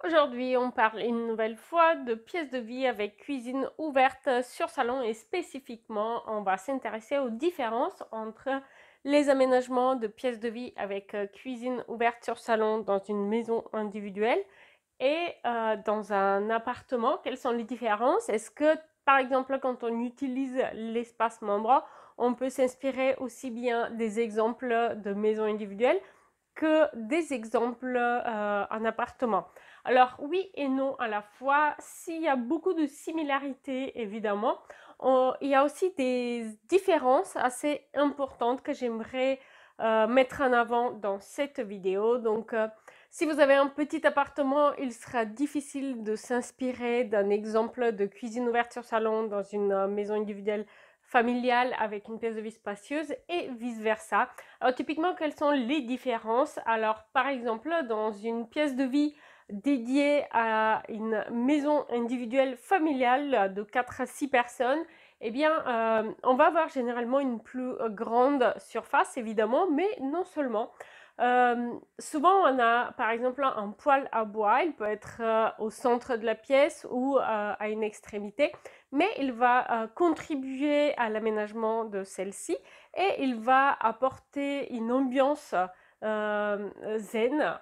Aujourd'hui, on parle une nouvelle fois de pièces de vie avec cuisine ouverte sur salon et spécifiquement, on va s'intéresser aux différences entre les aménagements de pièces de vie avec cuisine ouverte sur salon dans une maison individuelle et dans un appartement. Quelles sont les différences? Est-ce que, par exemple, quand on utilise l'espace membre, on peut s'inspirer aussi bien des exemples de maisons individuelles que des exemples en appartement. Alors oui et non à la fois, s'il y a beaucoup de similarités évidemment, il y a aussi des différences assez importantes que j'aimerais mettre en avant dans cette vidéo. Donc si vous avez un petit appartement, il sera difficile de s'inspirer d'un exemple de cuisine ouverte sur salon dans une maison individuelle familiale avec une pièce de vie spacieuse et vice versa. Alors typiquement, quelles sont les différences? Alors par exemple, dans une pièce de vie dédiée à une maison individuelle familiale de 4 à 6 personnes, eh bien, on va avoir généralement une plus grande surface, évidemment, mais non seulement. Souvent, on a par exemple un poêle à bois, il peut être au centre de la pièce ou à une extrémité, mais il va contribuer à l'aménagement de celle-ci et il va apporter une ambiance zen,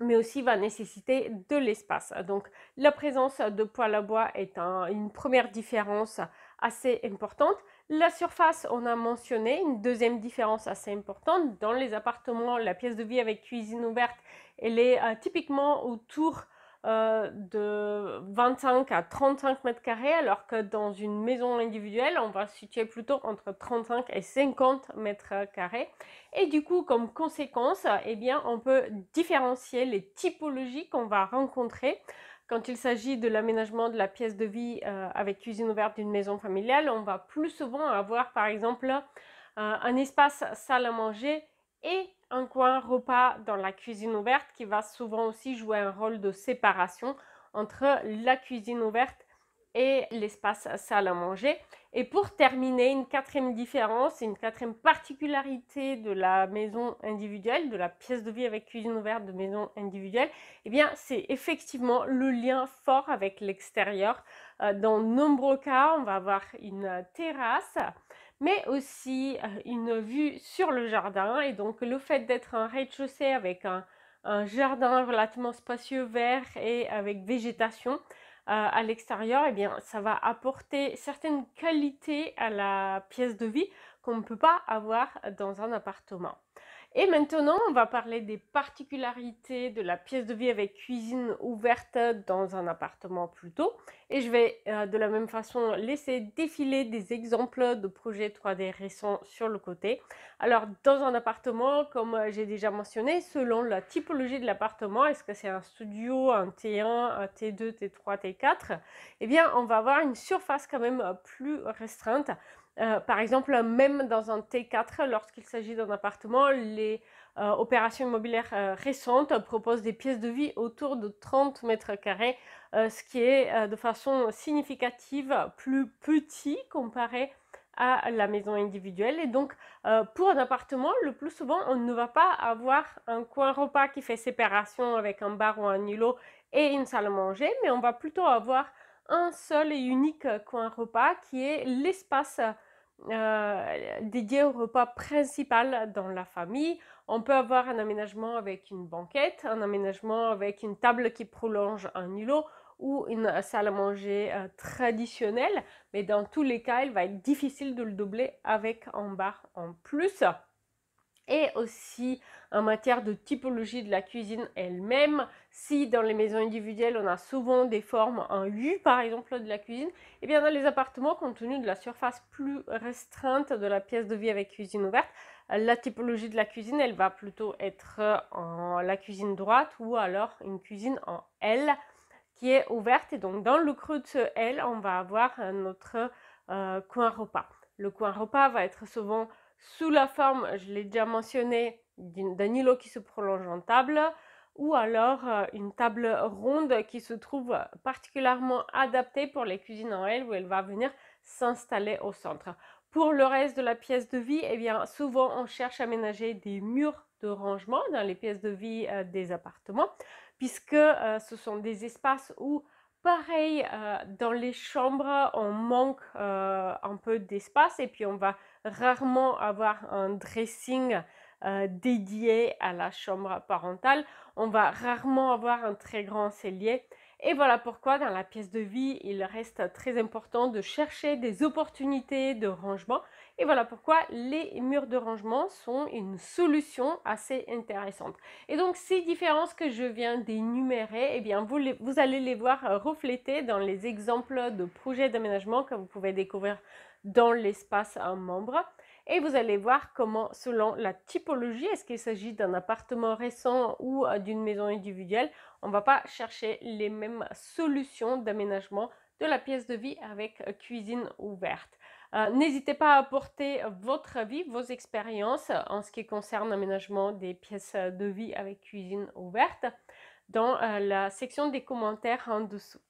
mais aussi va nécessiter de l'espace. Donc la présence de poêle à bois est une première différence assez importante. La surface, on a mentionné, une deuxième différence assez importante. Dans les appartements, la pièce de vie avec cuisine ouverte, elle est typiquement autour de 25 à 35 mètres carrés, alors que dans une maison individuelle, on va se situer plutôt entre 35 et 50 mètres carrés. Et du coup, comme conséquence, eh bien, on peut différencier les typologies qu'on va rencontrer quand il s'agit de l'aménagement de la pièce de vie avec cuisine ouverte d'une maison familiale. On va plus souvent avoir, par exemple, un espace salle à manger et un coin repas dans la cuisine ouverte qui va souvent aussi jouer un rôle de séparation entre la cuisine ouverte et l'espace salle à manger. Et pour terminer, une quatrième différence, une quatrième particularité de la maison individuelle, de la pièce de vie avec cuisine ouverte de maison individuelle, eh bien, c'est effectivement le lien fort avec l'extérieur. Dans de nombreux cas, on va avoir une terrasse, mais aussi une vue sur le jardin. Et donc, le fait d'être un rez-de-chaussée avec un jardin relativement spacieux, vert et avec végétation, à l'extérieur, eh bien, ça va apporter certaines qualités à la pièce de vie qu'on ne peut pas avoir dans un appartement. Et maintenant, on va parler des particularités de la pièce de vie avec cuisine ouverte dans un appartement plutôt. Et je vais de la même façon laisser défiler des exemples de projets 3D récents sur le côté. Alors, dans un appartement, comme j'ai déjà mentionné, selon la typologie de l'appartement, est-ce que c'est un studio, un T1, un T2, T3, T4, eh bien, on va avoir une surface quand même plus restreinte. Par exemple, même dans un T4, lorsqu'il s'agit d'un appartement, les opérations immobilières récentes proposent des pièces de vie autour de 30 mètres carrés, ce qui est de façon significative plus petit comparé à la maison individuelle. Et donc, pour un appartement, le plus souvent, on ne va pas avoir un coin repas qui fait séparation avec un bar ou un îlot et une salle à manger, mais on va plutôt avoir un seul et unique coin repas qui est l'espace dédié au repas principal dans la famille. On peut avoir un aménagement avec une banquette, un aménagement avec une table qui prolonge un îlot ou une salle à manger traditionnelle, mais dans tous les cas, il va être difficile de le doubler avec un bar en plus. Et aussi en matière de typologie de la cuisine elle-même, si dans les maisons individuelles on a souvent des formes en U par exemple de la cuisine, et bien dans les appartements, compte tenu de la surface plus restreinte de la pièce de vie avec cuisine ouverte, la typologie de la cuisine elle va plutôt être en la cuisine droite ou alors une cuisine en L qui est ouverte, et donc dans le creux de ce L on va avoir notre coin repas. Le coin repas va être souvent sous la forme, je l'ai déjà mentionné, d'un îlot qui se prolonge en table, ou alors une table ronde qui se trouve particulièrement adaptée pour les cuisines en L, où elle va venir s'installer au centre. Pour le reste de la pièce de vie, eh bien, souvent on cherche à aménager des murs de rangement dans les pièces de vie des appartements, puisque ce sont des espaces où, pareil, dans les chambres, on manque un peu d'espace et puis on va rarement avoir un dressing dédié à la chambre parentale. On va rarement avoir un très grand cellier. Et voilà pourquoi dans la pièce de vie, il reste très important de chercher des opportunités de rangement. Et voilà pourquoi les murs de rangement sont une solution assez intéressante. Et donc ces différences que je viens d'énumérer, eh bien vous allez les voir reflétées dans les exemples de projets d'aménagement que vous pouvez découvrir dans l'espace membre. Et vous allez voir comment, selon la typologie, est-ce qu'il s'agit d'un appartement récent ou d'une maison individuelle, on ne va pas chercher les mêmes solutions d'aménagement de la pièce de vie avec cuisine ouverte. N'hésitez pas à apporter votre avis, vos expériences en ce qui concerne l'aménagement des pièces de vie avec cuisine ouverte dans la section des commentaires en dessous.